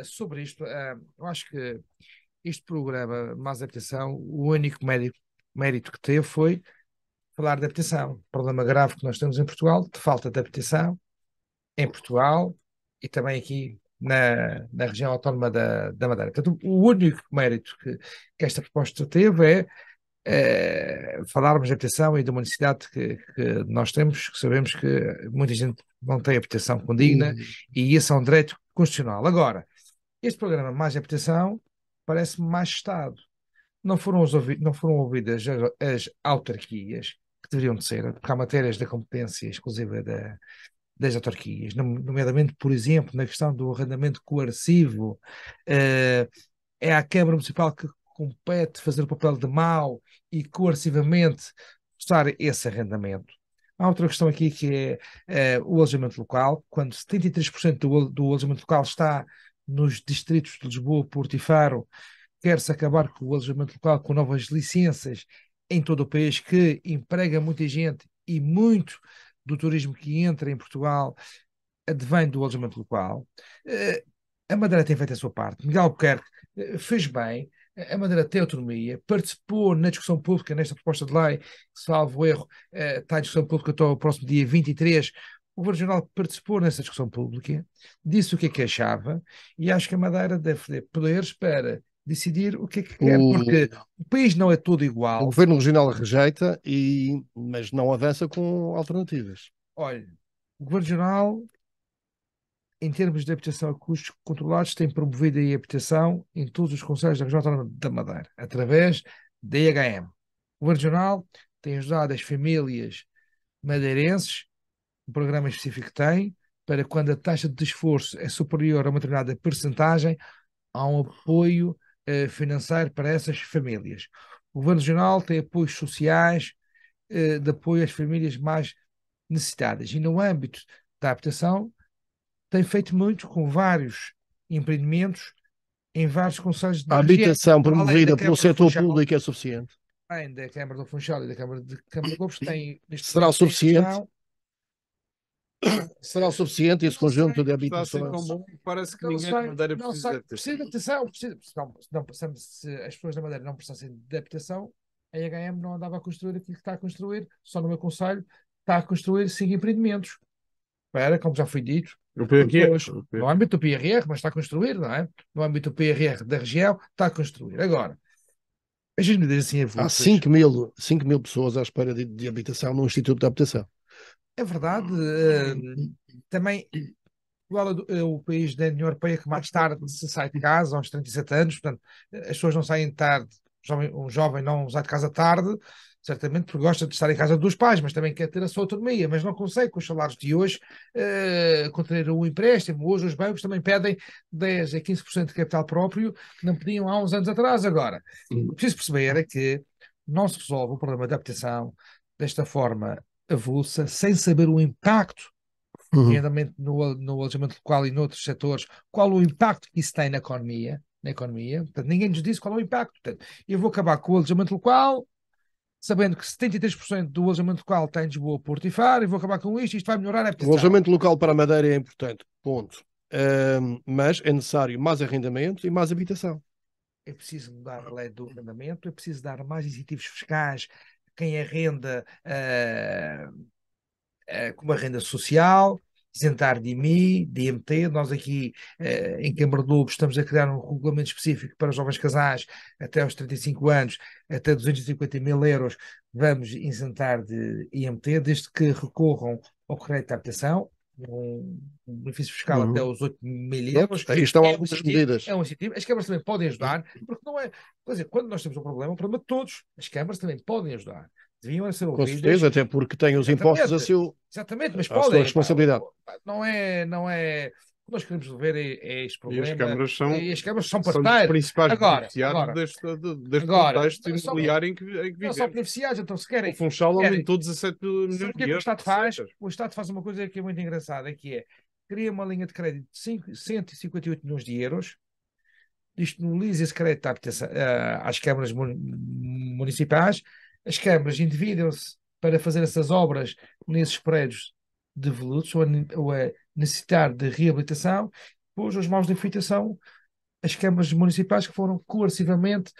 Sobre isto, eu acho que este programa Mais Habitação, o único mérito que teve foi falar de habitação. O problema grave que nós temos em Portugal, de falta de habitação, em Portugal e também aqui na região autónoma da Madeira. Portanto, o único mérito que esta proposta teve é falarmos de habitação e de uma necessidade que nós temos, que sabemos que muita gente não tem habitação condigna e esse é um direito constitucional. Agora, este programa Mais Habitação parece-me mais Estado. Não foram ouvidas as autarquias, que deveriam de ser, porque há matérias da competência exclusiva das autarquias, nomeadamente, por exemplo, na questão do arrendamento coercivo, é à Câmara Municipal que compete fazer o papel de mau e coercivamente forçar esse arrendamento. Há outra questão aqui que é o alojamento local, quando 73% do alojamento local está nos distritos de Lisboa, Porto e Faro, quer-se acabar com o alojamento local com novas licenças em todo o país, que emprega muita gente e muito do turismo que entra em Portugal advém do alojamento local. A Madeira tem feito a sua parte. Miguel Albuquerque fez bem. A Madeira tem autonomia, participou na discussão pública nesta proposta de lei, salvo erro, está em discussão pública até o próximo dia 23. O Governo Regional participou nessa discussão pública, disse o que é que achava, e acho que a Madeira deve ter poderes para decidir o que é que quer, porque o país não é todo igual. O Governo Regional rejeita, mas não avança com alternativas. Olha, o Governo Regional, em termos de habitação a custos controlados, tem promovido a habitação em todos os concelhos da região autónoma da Madeira, através da IHM. O Governo Regional tem ajudado as famílias madeirenses, um programa específico que tem, para quando a taxa de esforço é superior a uma determinada percentagem, há um apoio financeiro para essas famílias. O Governo Regional tem apoios sociais de apoio às famílias mais necessitadas. E no âmbito da habitação, tem feito muito com vários empreendimentos em vários concelhos A habitação promovida pelo setor público é suficiente. Além da Câmara do Funchal e da Câmara de Lobos, tem... Será o suficiente? Será o suficiente esse conjunto de habitações? Parece que ninguém na Madeira precisa de habitação. Se as pessoas da Madeira não precisassem de habitação, a IHM não andava a construir aquilo que está a construir, só no meu concelho está a construir 5 empreendimentos. Como já foi dito, no âmbito do PRR, mas está a construir, não é? No âmbito do PRR da região, está a construir. Agora, as medidas assim há 5 mil pessoas à espera de habitação no Instituto de Habitação. É verdade. Também Portugal é o país da União Europeia que mais tarde se sai de casa, aos 37 anos, portanto, as pessoas não saem tarde, um jovem não sai de casa tarde, certamente porque gosta de estar em casa dos pais, mas também quer ter a sua autonomia, mas não consegue com os salários de hoje contrair um empréstimo. Hoje os bancos também pedem 10 a 15% de capital próprio, que não pediam há uns anos atrás. Agora, o que preciso perceber é que não se resolve o problema da habitação desta forma avulsa, sem saber o impacto, nomeadamente no alojamento local e noutros setores, qual o impacto que isso tem na economia. Portanto, ninguém nos disse qual é o impacto. Portanto, eu vou acabar com o alojamento local, sabendo que 73% do alojamento local está em Lisboa, Porto e Faro, e vou acabar com isto vai melhorar a habitação. O alojamento local para a Madeira é importante, ponto. Mas é necessário mais arrendamento e mais habitação. É preciso mudar a lei do arrendamento, é preciso dar mais incentivos fiscais a quem arrenda como a renda social, isentar de IMI, de IMT. Nós aqui em Câmara de Lobos estamos a criar um regulamento específico para os jovens casais até aos 35 anos, até 250 mil euros, vamos isentar de IMT, desde que recorram ao crédito de habitação, um benefício fiscal até os 8 mil euros. Aí estão algumas medidas. É um incentivo. As câmaras também podem ajudar, porque não é... Quer dizer, quando nós temos um problema de todos. As câmaras também podem ajudar. Deviam ser ouvidas. Com certeza, até porque têm os impostos Exatamente, mas a sua responsabilidade. Não é... O que nós queremos resolver é este problema. E as câmaras são os principais beneficiários deste contexto imobiliário em que vivemos. Não são beneficiários, então se querem... O Funchal aumentou 17 milhões de euros. O Estado faz? O Estado faz uma coisa que é muito engraçada, que é cria uma linha de crédito de 158 milhões de euros, disponibiliza esse crédito às câmaras municipais. As câmaras endividam-se para fazer essas obras nesses prédios devolutos ou a necessitar de reabilitação. Depois, os maus de efeito as câmaras municipais que foram coercivamente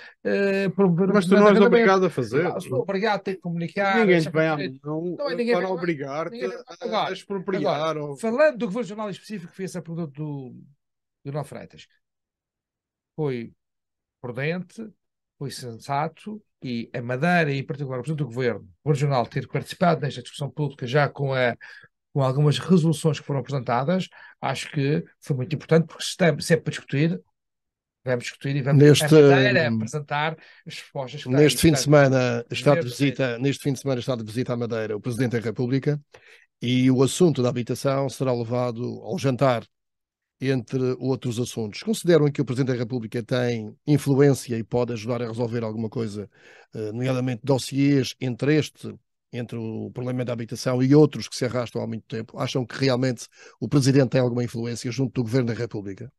promover. Mas tu não és obrigado a fazer. Sou obrigado a ter que comunicar. Ninguém te vem à mão para obrigar-te a expropriar. Agora, falando do Governo Regional específico que fez essa pergunta do Nó Freitas, foi prudente, foi sensato, e a Madeira, e em particular o Presidente do Governo Regional, ter participado nesta discussão pública já com algumas resoluções que foram apresentadas, acho que foi muito importante, porque se é para discutir, vamos discutir e vamos a Neste, Madeira apresentar as respostas que tem. neste fim de Portanto, semana está de ver, visita, neste fim de semana está de visita à Madeira o Presidente da República e o assunto da habitação será levado ao jantar, entre outros assuntos. Consideram que o Presidente da República tem influência e pode ajudar a resolver alguma coisa, nomeadamente dossiês entre o problema da habitação e outros que se arrastam há muito tempo? Acham que realmente o Presidente tem alguma influência junto do Governo da República?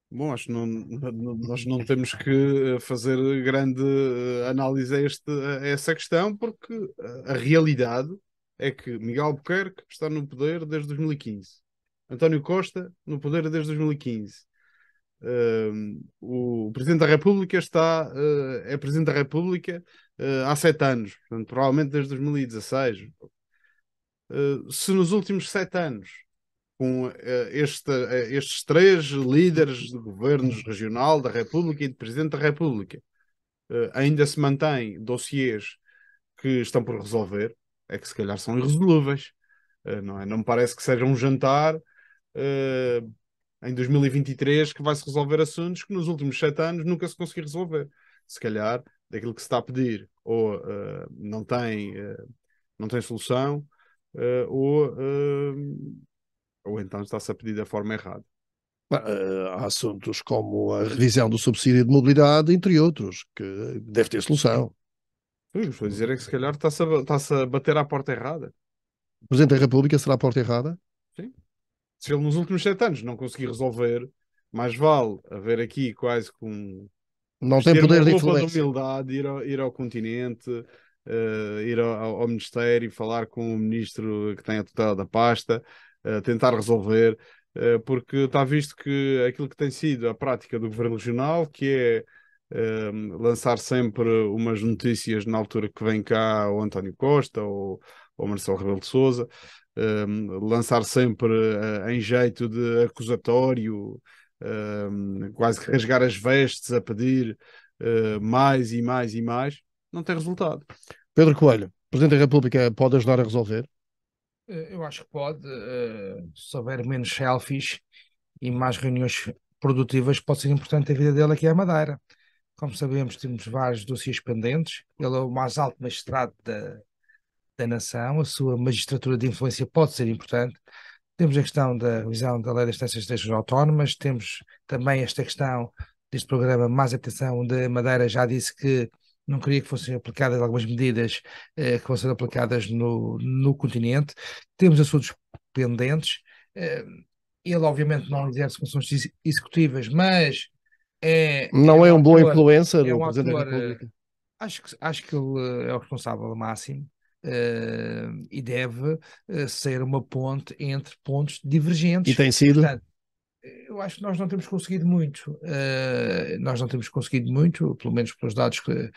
Bom, acho que nós não temos que fazer grande análise a essa questão, porque a realidade é que Miguel Albuquerque está no poder desde 2015. António Costa no poder desde 2015. O Presidente da República é Presidente da República há 7 anos, portanto, provavelmente desde 2016. Se nos últimos 7 anos, com estes 3 líderes de governos regional, da República e de Presidente da República, ainda se mantém dossiês que estão por resolver, é que se calhar são irresolúveis, não é? Não me parece que seja um jantar em 2023 que vai-se resolver assuntos que nos últimos 7 anos nunca se conseguiu resolver. Se calhar, daquilo que se está a pedir, ou não tem solução, ou então está-se a pedir da forma errada. Há assuntos como a revisão do subsídio de mobilidade, entre outros, que deve ter solução. Sim, estou a dizer é que se calhar está-se a bater à porta errada. O Presidente da República será a porta errada? Sim. Se ele nos últimos 7 anos não conseguir resolver, mais vale haver aqui quase com Não tem vestir uma poder de roupa de influência. humildade, ir ao continente, ir ao Ministério, falar com o ministro que tem a tutela da pasta, tentar resolver, porque está visto que aquilo que tem sido a prática do Governo Regional, que é lançar sempre umas notícias na altura que vem cá o António Costa ou Marcelo Rebelo de Sousa, lançar sempre em jeito de acusatório, quase que rasgar as vestes a pedir mais e mais e mais, não tem resultado. Pedro Coelho, o Presidente da República pode ajudar a resolver? eu acho que pode, se houver menos selfies e mais reuniões produtivas, pode ser importante a vida dele aqui à Madeira. Como sabemos, temos vários dossiês pendentes. Ele é o mais alto magistrado da nação, a sua magistratura de influência pode ser importante. Temos a questão da revisão da lei das taxas autónomas, temos também esta questão deste programa Mais Atenção, onde a Madeira já disse que não queria que fossem aplicadas algumas medidas que vão ser aplicadas no continente. Temos assuntos pendentes. Ele, obviamente, não exerce funções executivas, mas Não é um bom influencer, é o um Presidente da ator. República? Acho que ele é o responsável máximo e deve ser uma ponte entre pontos divergentes. E tem sido? Portanto, eu acho que nós não temos conseguido muito. Nós não temos conseguido muito, pelo menos pelos dados que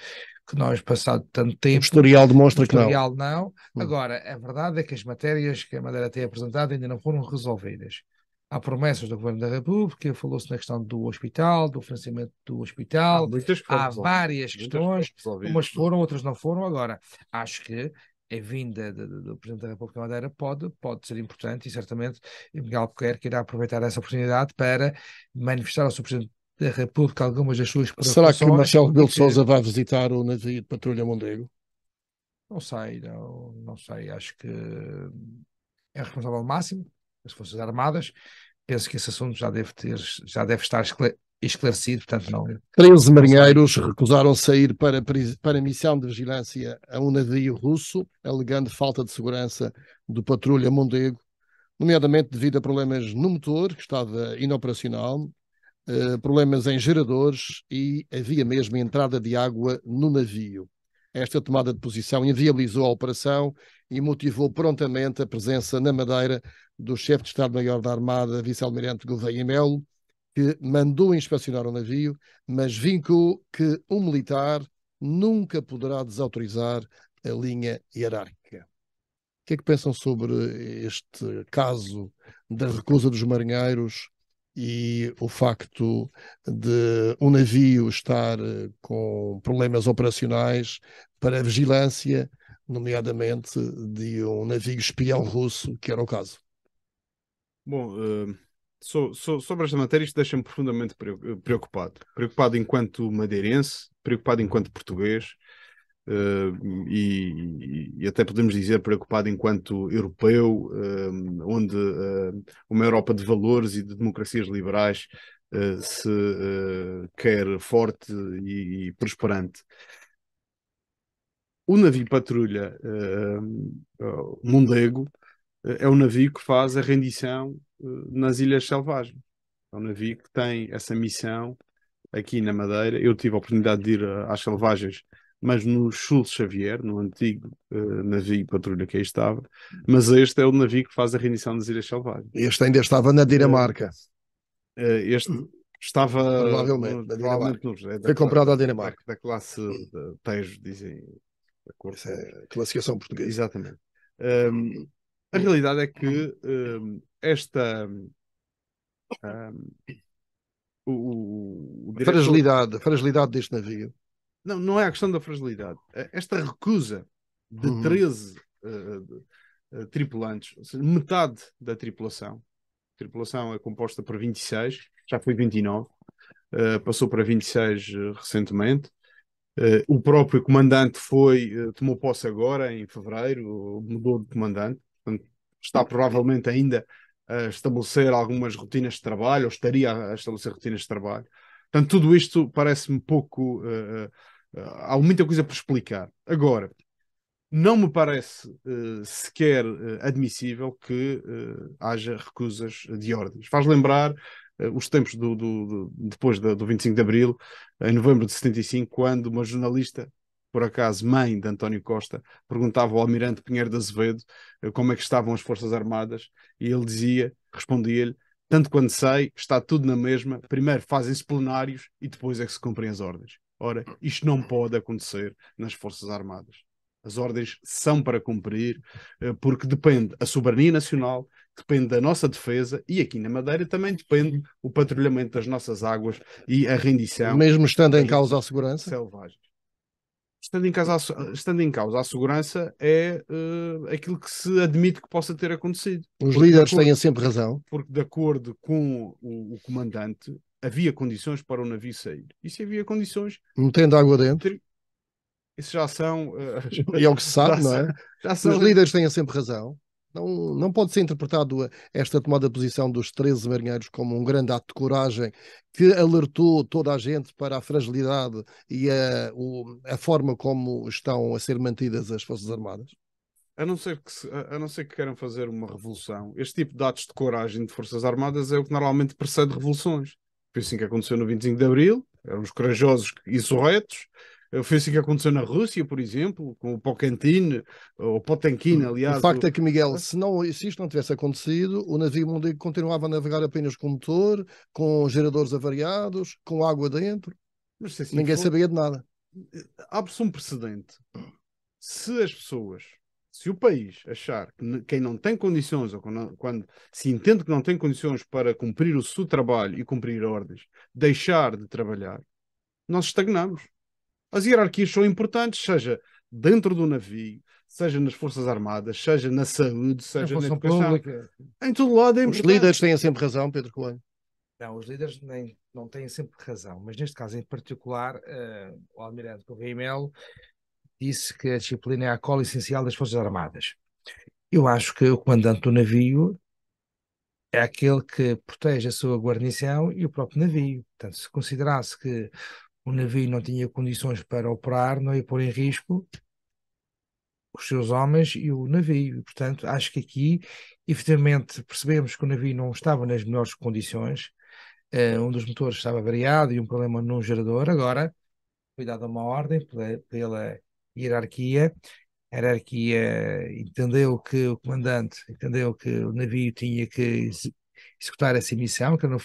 nós, passado tanto O tempo, historial demonstra o que não. historial não. Agora, a verdade é que as matérias que a Madeira tem apresentado ainda não foram resolvidas. Há promessas do Governo da República, falou-se na questão do hospital, do financiamento do hospital. Há várias questões, umas foram, outras não foram. Agora, acho que a vinda do Presidente da República da Madeira pode ser importante e certamente Miguel Albuquerque irá aproveitar essa oportunidade para manifestar ao Sr. Presidente da República algumas das suas preocupações. Será que Marcelo Rebelo de Sousa vai visitar o navio de patrulha Mondego? Não sei, não sei. Acho que é responsável máximo das Forças Armadas. Penso que esse assunto já deve estar esclarecido, portanto não. 13 marinheiros recusaram sair para missão de vigilância a um navio russo, alegando falta de segurança do patrulha Mondego, nomeadamente devido a problemas no motor, que estava inoperacional, problemas em geradores e havia mesmo entrada de água no navio. Esta tomada de posição inviabilizou a operação e motivou prontamente a presença na Madeira do chefe de Estado-Maior da Armada, vice-almirante Gouveia Melo, que mandou inspecionar o navio, mas vincou que um militar nunca poderá desautorizar a linha hierárquica. O que é que pensam sobre este caso da recusa dos marinheiros e o facto de um navio estar com problemas operacionais para vigilância, nomeadamente de um navio espião russo, que era o caso. Bom, sobre esta matéria, isto deixa-me profundamente preocupado. Preocupado enquanto madeirense, preocupado enquanto português, e até podemos dizer preocupado enquanto europeu, onde uma Europa de valores e de democracias liberais se quer forte e prosperante. O navio patrulha Mondego é um navio que faz a rendição nas Ilhas Selvagens. É um navio que tem essa missão aqui na Madeira. Eu tive a oportunidade de ir às Selvagens, mas no Schultz Xavier, no antigo navio patrulha que aí estava. Mas este é o navio que faz a rendição das Ilhas Selvagens. Este ainda estava na Dinamarca. Este estava provavelmente na Dinamarca. Foi comprado à Dinamarca. Da classe Tejo, dizem. Essa é a classificação portuguesa. Exatamente. A realidade é que esta a fragilidade deste navio. Não é a questão da fragilidade. Esta recusa de 13 tripulantes, ou seja, metade da tripulação. A tripulação é composta por 26, já foi 29, passou para 26 recentemente. O próprio comandante tomou posse agora, em fevereiro, mudou de comandante. Portanto, está provavelmente ainda a estabelecer algumas rotinas de trabalho, ou estaria a estabelecer rotinas de trabalho. Portanto, tudo isto parece-me pouco... há muita coisa por explicar. Agora, não me parece sequer admissível que haja recusas de ordens. Faz lembrar os tempos depois do 25 de Abril, em novembro de 75, quando uma jornalista, por acaso mãe de António Costa, perguntava ao almirante Pinheiro de Azevedo como é que estavam as Forças Armadas, e ele respondia-lhe: tanto quanto sei, está tudo na mesma, primeiro fazem-se plenários e depois é que se cumprem as ordens. Ora, isto não pode acontecer nas Forças Armadas. As ordens são para cumprir, porque depende a soberania nacional, depende da nossa defesa, e aqui na Madeira também depende o patrulhamento das nossas águas e a rendição. Mesmo estando em causa a segurança? Selvagens. Estando em causa a segurança é aquilo que se admite que possa ter acontecido. Os líderes têm sempre razão. Porque de acordo com o comandante, havia condições para o navio sair. E se havia condições... Metendo água dentro. Isso já são... é o que se sabe, não é? Os líderes têm sempre razão. Não pode ser interpretado esta tomada de posição dos 13 marinheiros como um grande ato de coragem que alertou toda a gente para a fragilidade e a forma como estão a ser mantidas as Forças Armadas. A não ser que queiram fazer uma revolução. Este tipo de atos de coragem de Forças Armadas é o que normalmente precede revoluções. Foi assim que aconteceu no 25 de Abril, eram os corajosos insurretos. Foi assim que aconteceu na Rússia, por exemplo, com o Potemkin, ou Potemkin, aliás. O facto é que, Miguel, se isto não tivesse acontecido, o navio Mondego continuava a navegar apenas com motor, com geradores avariados, com água dentro. Mas, assim, ninguém sabia de nada. Abre-se um precedente. Se o país achar que quem não tem condições, ou quando se entende que não tem condições para cumprir o seu trabalho e cumprir ordens, deixar de trabalhar, nós estagnamos. As hierarquias são importantes, seja dentro do navio, seja nas Forças Armadas, seja na saúde, seja na educação. Pública. Em todo lado é importante. Os líderes têm sempre razão, Pedro Coelho. Não, os líderes não têm sempre razão, mas neste caso em particular, o almirante Correia Melo disse que a disciplina é a cola essencial das Forças Armadas. Eu acho que o comandante do navio é aquele que protege a sua guarnição e o próprio navio. Portanto, se considerasse que o navio não tinha condições para operar, não ia pôr em risco os seus homens e o navio. E, portanto, acho que aqui, efetivamente, percebemos que o navio não estava nas melhores condições. Um dos motores estava variado e um problema num gerador. Agora, foi dada uma ordem pela hierarquia. A hierarquia entendeu que o comandante entendeu que o navio tinha que executar essa missão, que era no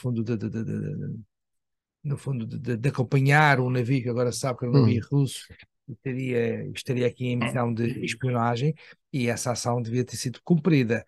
fundo de acompanhar um navio que agora se sabe que era um navio russo estaria aqui em missão de espionagem e essa ação devia ter sido cumprida.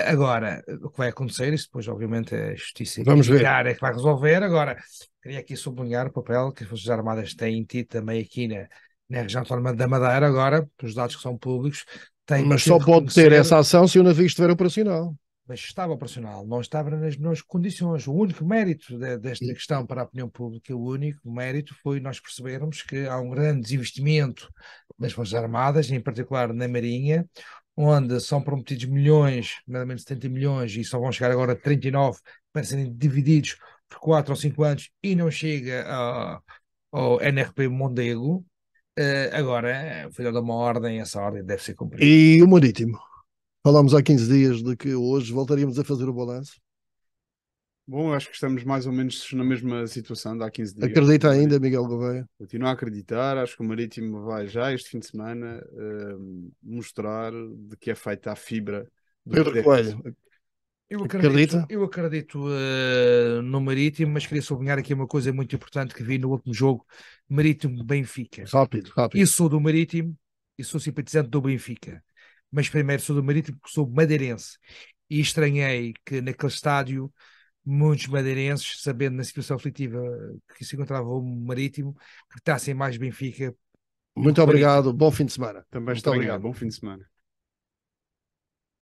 Agora, o que vai acontecer, isso depois, obviamente, a justiça Vamos ver. militar é que vai resolver. Agora, queria aqui sublinhar o papel que as Forças Armadas têm tido também aqui na região autónoma da Madeira, agora, os dados que são públicos, têm Mas que só pode ter reconhecer. essa ação se o navio estiver operacional. Mas estava operacional, não estava nas melhores condições. O único mérito desta questão para a opinião pública, o único mérito foi nós percebermos que há um grande desinvestimento das Forças Armadas, em particular na Marinha, onde são prometidos milhões, mais ou menos 70 milhões, e só vão chegar agora a 39 para serem divididos por 4 ou 5 anos e não chega ao NRP Mondego. Agora foi dada uma ordem, essa ordem deve ser cumprida. E o Marítimo? Falámos há 15 dias de que hoje voltaríamos a fazer o balanço. Bom, acho que estamos mais ou menos na mesma situação de há 15 dias. Acredita ainda, Miguel Gouveia? Continuo a acreditar, acho que o Marítimo vai já este fim de semana mostrar de que é feita a fibra do Pedro poder. Coelho, acredita? Eu acredito no Marítimo, mas queria sublinhar aqui uma coisa muito importante que vi no último jogo, Marítimo-Benfica. Rápido, rápido. Eu sou do Marítimo e sou simpatizante do Benfica, mas primeiro sou do Marítimo porque sou madeirense e estranhei que naquele estádio muitos madeirenses, sabendo na situação aflitiva que se encontrava o Marítimo, que gritassem mais Benfica. Muito obrigado, bom fim de semana. Também Muito estranhei. obrigado. Bom fim de semana.